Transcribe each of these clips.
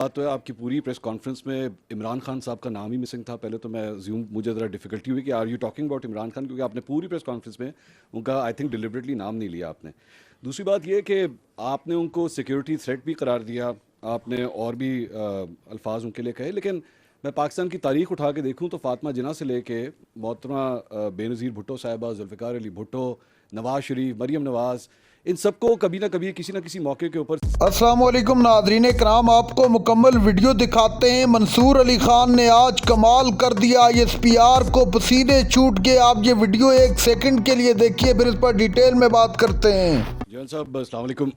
بات تو ہے آپ کی پوری پریس کانفرنس میں عمران خان صاحب کا نام ہی مسنگ تھا. پہلے تو مجھے ذرا ڈیفیکلٹی ہوئی کہ are you talking about Imran Khan, کیونکہ آپ نے پوری پریس کانفرنس میں ان کا آئی تھنک ڈیلیبریٹلی نام نہیں لیا آپ نے. دوسری بات یہ کہ آپ نے ان کو سیکیورٹی تھریٹ بھی قرار دیا, آپ نے اور بھی الفاظ ان کے لیے کہے, لیکن میں پاکستان کی تاریخ اٹھا کے دیکھوں تو فاطمہ جناح سے لے کے محترمہ بے نظیر بھٹو صاحبہ, ذوالفقار علی بھٹو, نواز شریف, مریم نواز, ان سب کو کبھی نہ کبھی کسی نہ کسی موقع کے اوپر. السلام علیکم ناظرین کرام, آپ کو مکمل ویڈیو دکھاتے ہیں. منصور علی خان نے آج کمال کر دیا, ISPR کو پسینے چھوٹ گئے. آپ یہ ویڈیو ایک سیکنڈ کے لیے دیکھیے, پھر اس پر ڈیٹیل میں بات کرتے ہیں. جان صاحب السلام علیکم.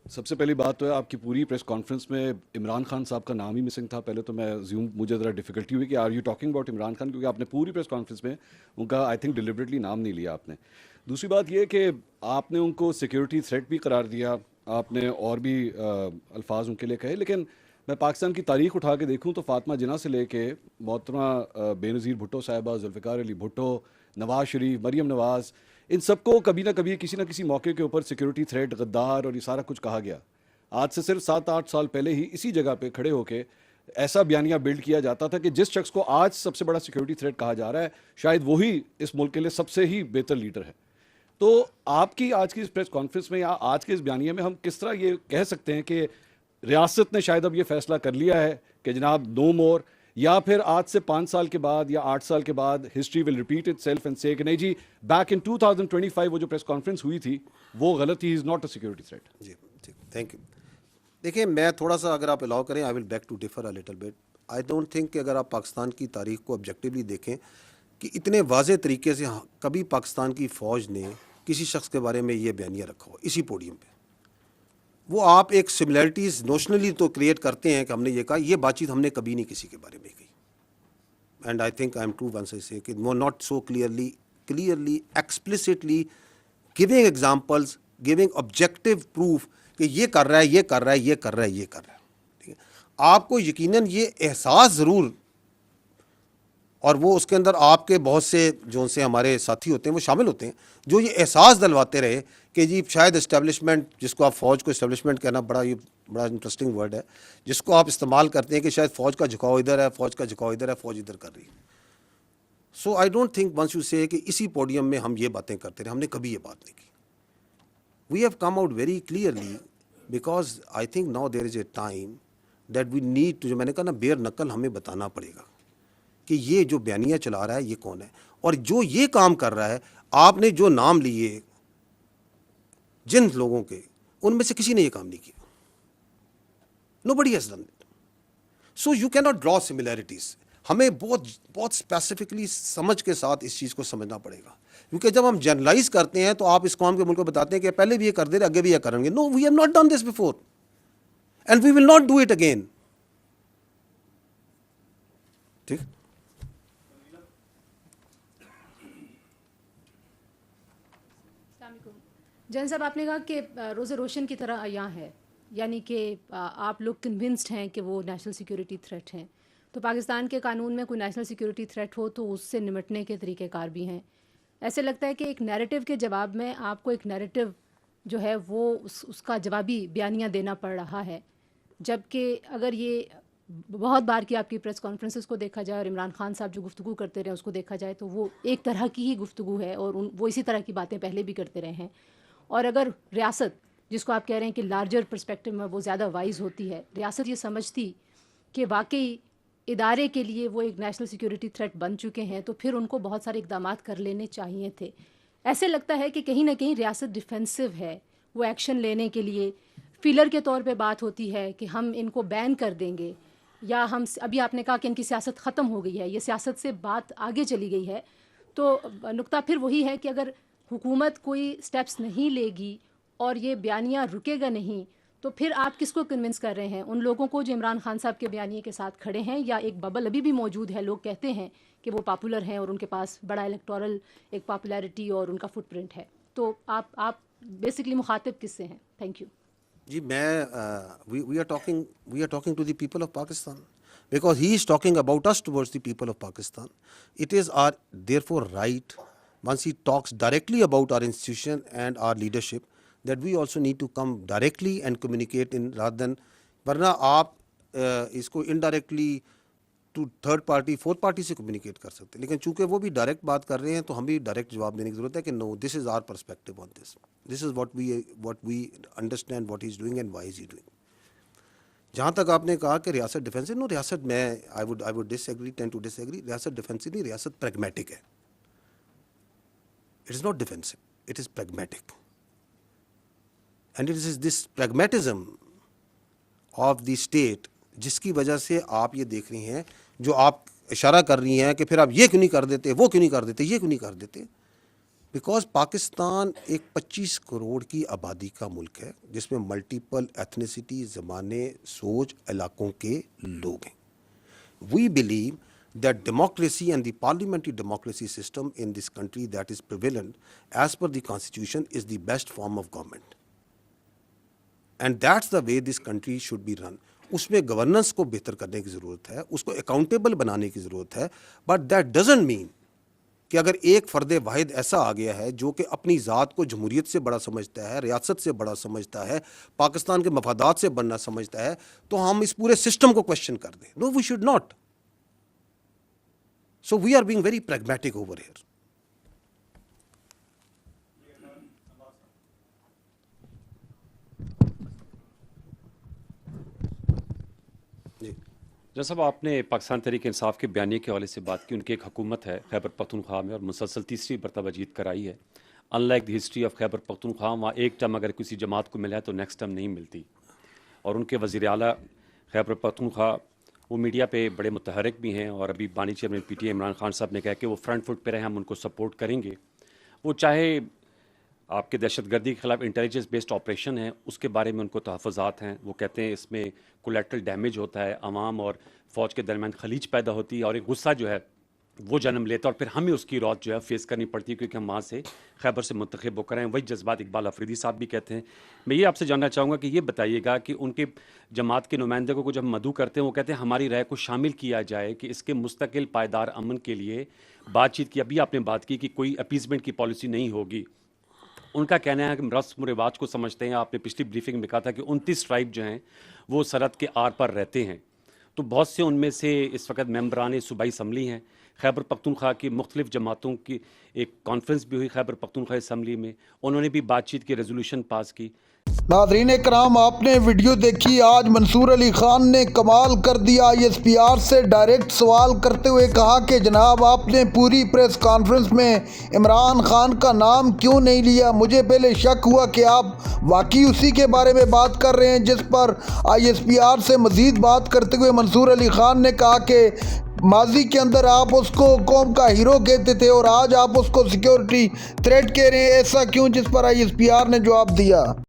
سب سے پہلی بات تو ہے آپ کی پوری پریس کانفرنس میں عمران خان صاحب کا نام ہی مسنگ تھا. پہلے تو مجھے ذرا ڈیفیکلٹی ہوئی کہ are you talking about Imran Khan, کیونکہ آپ نے پوری پریس کانفرنس میں ان کا آئی تھنک ڈیلیبریٹلی نام نہیں لیا آپ نے. دوسری بات یہ کہ آپ نے ان کو سیکیورٹی تھریٹ بھی قرار دیا, آپ نے اور بھی الفاظ ان کے لیے کہے, لیکن میں پاکستان کی تاریخ اٹھا کے دیکھوں تو فاطمہ جناح سے لے کے محترمہ بے نظیر بھٹو صاحبہ, ذوالفقار علی بھٹو, نواز شریف, مریم نواز, ان سب کو کبھی نہ کبھی کسی نہ کسی موقع کے اوپر سیکیورٹی تھریٹ, غدار اور یہ سارا کچھ کہا گیا. آج سے صرف 7-8 سال پہلے ہی اسی جگہ پہ کھڑے ہو کے ایسا بیانیہ بلڈ کیا جاتا تھا کہ جس شخص کو آج سب سے بڑا سیکیورٹی تھریٹ کہا جا رہا ہے شاید وہی اس ملک کے لیے سب سے ہی بہتر لیڈر ہے. تو آپ کی آج کی اس پریس کانفرنس میں یا آج کے اس بیانیے میں ہم کس طرح یہ کہہ سکتے ہیں کہ ریاست نے شاید اب یہ فیصلہ کر لیا ہے کہ جناب نو مور, یا پھر آج سے 5 سال کے بعد یا 8 سال کے بعد history will repeat it self and سے کہ نہیں جی بیک ان 2025 وہ جو پریس کانفرنس ہوئی تھی وہ غلط تھی, is not a security threat. جی ٹھیک, تھینک یو. دیکھیں میں تھوڑا سا اگر آپ الاؤ کریں, I will beg to differ a little bit. I don't think کہ اگر آپ پاکستان کی تاریخ کو آبجیکٹیولی دیکھیں کہ اتنے واضح طریقے سے کبھی پاکستان کی فوج نے کسی شخص کے بارے میں یہ بیانیہ رکھا ہو اسی پوڈیم پہ. وہ آپ ایک سملیرٹیز نوشنلی تو کریٹ کرتے ہیں کہ ہم نے یہ کہا, یہ بات چیت ہم نے کبھی نہیں کسی کے بارے میں کہی. And I think I am true once I say کہ not so clearly explicitly giving examples, giving objective proof کہ یہ کر رہا ہے, یہ کر رہا ہے, یہ کر رہا ہے, یہ کر رہا ہے. ٹھیک ہے, آپ کو یقیناً یہ احساس ضرور, اور وہ اس کے اندر آپ کے بہت سے جو سے ہمارے ساتھی ہوتے ہیں وہ شامل ہوتے ہیں جو یہ احساس دلواتے رہے کہ جی شاید اسٹیبلشمنٹ, جس کو آپ فوج کو اسٹیبلشمنٹ کہنا بڑا انٹرسٹنگ ورڈ ہے, جس کو آپ استعمال کرتے ہیں کہ شاید فوج کا جھکاؤ ادھر ہے, فوج کا جھکاؤ ادھر ہے, فوج ادھر کر رہی ہے. So I don't think once you say کہ اسی پوڈیم میں ہم یہ باتیں کرتے رہے, ہم نے کبھی یہ بات نہیں کی. We have come out very clearly because I think now there is a time that we need to, جو میں نے کہا نا بیر نقل, ہمیں بتانا پڑے گا کہ یہ جو بیانیہ چلا رہا ہے یہ کون ہے, اور جو یہ کام کر رہا ہے. آپ نے جو نام لیے جن لوگوں کے, ان میں سے کسی نے یہ کام نہیں کیا. Nobody has done it. So you cannot draw similarities. ہمیں بہت اسپیسیفکلی سمجھ کے ساتھ اس چیز کو سمجھنا پڑے گا, کیونکہ جب ہم جنرلائز کرتے ہیں تو آپ اس قوم کے ملک کو بتاتے ہیں کہ پہلے بھی یہ کر دے رہے, آگے بھی یہ کریں گے. No, we have not done this before and we will not do it again. ٹھیک. جن صاحب آپ نے کہا کہ روز روشن کی طرح عیاں ہے, یعنی کہ آپ لوگ کنونسڈ ہیں کہ وہ نیشنل سیکیورٹی تھریٹ ہیں. تو پاکستان کے قانون میں کوئی نیشنل سیکیورٹی تھریٹ ہو تو اس سے نمٹنے کے طریقہ کار بھی ہیں. ایسے لگتا ہے کہ ایک نیریٹو کے جواب میں آپ کو ایک نیریٹو جو ہے وہ اس کا جوابی بیانیہ دینا پڑ رہا ہے, جبکہ اگر یہ بہت بار کی آپ کی پریس کانفرنسز کو دیکھا جائے اور عمران خان صاحب جو گفتگو کرتے رہے اس کو دیکھا جائے تو وہ ایک طرح کی ہی گفتگو ہے, اور وہ اسی طرح کی باتیں پہلے بھی کرتے رہے ہیں. اور اگر ریاست, جس کو آپ کہہ رہے ہیں کہ لارجر پرسپیکٹو میں وہ زیادہ وائز ہوتی ہے, ریاست یہ سمجھتی کہ واقعی ادارے کے لیے وہ ایک نیشنل سیکیورٹی تھریٹ بن چکے ہیں, تو پھر ان کو بہت سارے اقدامات کر لینے چاہیے تھے. ایسے لگتا ہے کہ کہیں نہ کہیں ریاست ڈیفینسو ہے, وہ ایکشن لینے کے لیے فیلر کے طور پہ بات ہوتی ہے کہ ہم ان کو بین کر دیں گے, یا ہم ابھی آپ نے کہا کہ ان کی سیاست ختم ہو گئی ہے, یہ سیاست سے بات آگے چلی گئی ہے. تو نقطہ پھر وہی ہے کہ اگر حکومت کوئی سٹیپس نہیں لے گی اور یہ بیانیہ رکے گا نہیں, تو پھر آپ کس کو کنونس کر رہے ہیں؟ ان لوگوں کو جو عمران خان صاحب کے بیانیے کے ساتھ کھڑے ہیں, یا ایک ببل ابھی بھی موجود ہے, لوگ کہتے ہیں کہ وہ پاپولر ہیں اور ان کے پاس بڑا الیکٹورل ایک پاپولیرٹی اور ان کا فٹ پرنٹ ہے. تو آپ بیسکلی مخاطب کس سے ہیں؟ Thank you. جی میں we are talking to the people of Pakistan, because he is talking about us towards the people of Pakistan. It is our therefore right, once he talks directly about our institution and our leadership, that we also need to come directly and communicate in rather than, ورنہ آپ اس کو indirectly to third party fourth party سے communicate کر سکتے ہیں، لیکن چونکہ وہ بھی ڈائریکٹ بات کر رہے ہیں تو ہم بھی ڈائریکٹ جواب دینے کی ضرورت ہے کہ no, this is our perspective on this is what we understand what he is doing and why is he doing. جہاں تک آپ نے کہا کہ ریاست ڈیفینسو، نو، ریاست میں I would disagree, tend to disagree. ریاست ڈیفینسو نہیں، ریاست پریگمیٹک ہے. It is not defensive, it is pragmatic. And it is this pragmatism of the state جس کی وجہ سے آپ یہ دیکھ رہی ہیں، جو آپ اشارہ کر رہی ہیں کہ پھر آپ یہ کیوں نہیں کر دیتے، وہ کیوں نہیں کر دیتے، یہ کیوں نہیں کر دیتے. بیکاز پاکستان ایک 25 کروڑ کی آبادی کا ملک ہے جس میں ملٹیپل ایتھنیسٹی، زبانیں، سوچ، علاقوں کے لوگ ہیں. We believe that democracy and the parliamentary democracy system in this country that is prevalent as per the constitution is the best form of government, and that's the way this country should be run. اس میں governance کو بہتر کرنے کی ضرورت ہے، اس کو accountable بنانے کی ضرورت ہے. بٹ دیٹ ڈزنٹ مین کہ اگر ایک فرد واحد ایسا آ گیا ہے جو کہ اپنی ذات کو جمہوریت سے بڑا سمجھتا ہے، ریاست سے بڑا سمجھتا ہے، پاکستان کے مفادات سے بڑا سمجھتا ہے، تو ہم اس پورے سسٹم کو کوشچن کر دیں. No, we should not. So we are being very pragmatic over here. جب صاحب آپ نے پاکستان تحریک انصاف کے بیانیے کے حوالے سے بات کی، ان کی ایک حکومت ہے خیبر پختونخوا میں اور مسلسل تیسری مرتبہ جیت کر آئی ہے. In like the history of Khyber Pakhtunkhwa, وہاں ایک ٹرم اگر کسی جماعت کو ملا ہے تو نیکسٹ ٹرم نہیں ملتی. اور ان کے وزیر اعلیٰ خیبر پختونخوا وہ میڈیا پہ بڑے متحرک بھی ہیں، اور ابھی بانی chairman P T I Imran Khan صاحب نے کہا کہ وہ فرنٹ فٹ پہ رہے، ہم ان کو سپورٹ کریں گے. وہ چاہے آپ کے دہشت گردی کے خلاف انٹیلیجنس بیسڈ آپریشن ہے، اس کے بارے میں ان کو تحفظات ہیں. وہ کہتے ہیں اس میں کولیٹرل ڈیمیج ہوتا ہے، عوام اور فوج کے درمیان خلیج پیدا ہوتی ہے، اور ایک غصہ جو ہے وہ جنم لیتا ہے، اور پھر ہمیں اس کی روت جو ہے فیس کرنی پڑتی ہے کیونکہ ہم وہاں سے خیبر سے منتخب ہو کر ہیں. وہی جذبات اقبال افریدی صاحب بھی کہتے ہیں. میں یہ آپ سے جاننا چاہوں گا کہ یہ بتائیے گا کہ ان کے جماعت کے نمائندے کو جب مدعو کرتے ہیں، وہ کہتے ہیں ہماری رائے کو شامل کیا جائے کہ اس کے مستقل پائیدار امن کے لیے بات چیت کی. ابھی آپ نے بات کی کہ کوئی اپیزمنٹ کی پالیسی نہیں ہوگی. ان کا کہنا ہے کہ رسم و رواج کو سمجھتے ہیں. آپ نے پچھلی بریفنگ میں کہا تھا کہ 29 ٹرائب جو ہیں وہ سرحد کے آر پر رہتے ہیں. تو بہت سے ان میں سے اس وقت ممبران صوبائی اسمبلی ہیں. خیبر پختونخوا کی مختلف جماعتوں کی ایک کانفرنس بھی ہوئی خیبر پختونخوا اسمبلی میں، انہوں نے بھی بات چیت کی، ریزولوشن پاس کی. ناظرین کرام، آپ نے ویڈیو دیکھی. آج منصور علی خان نے کمال کر دیا. آئی ایس پی آر سے ڈائریکٹ سوال کرتے ہوئے کہا کہ جناب آپ نے پوری پریس کانفرنس میں عمران خان کا نام کیوں نہیں لیا؟ مجھے پہلے شک ہوا کہ آپ واقعی اسی کے بارے میں بات کر رہے ہیں. جس پر آئی ایس پی آر سے مزید بات کرتے ہوئے منصور علی خان نے کہا کہ ماضی کے اندر آپ اس کو قوم کا ہیرو کہتے تھے اور آج آپ اس کو سیکیورٹی تھریٹ کہہ رہے ہیں. ایسا کیوں؟ جس پر آئی ایس پی آر نے جواب دیا.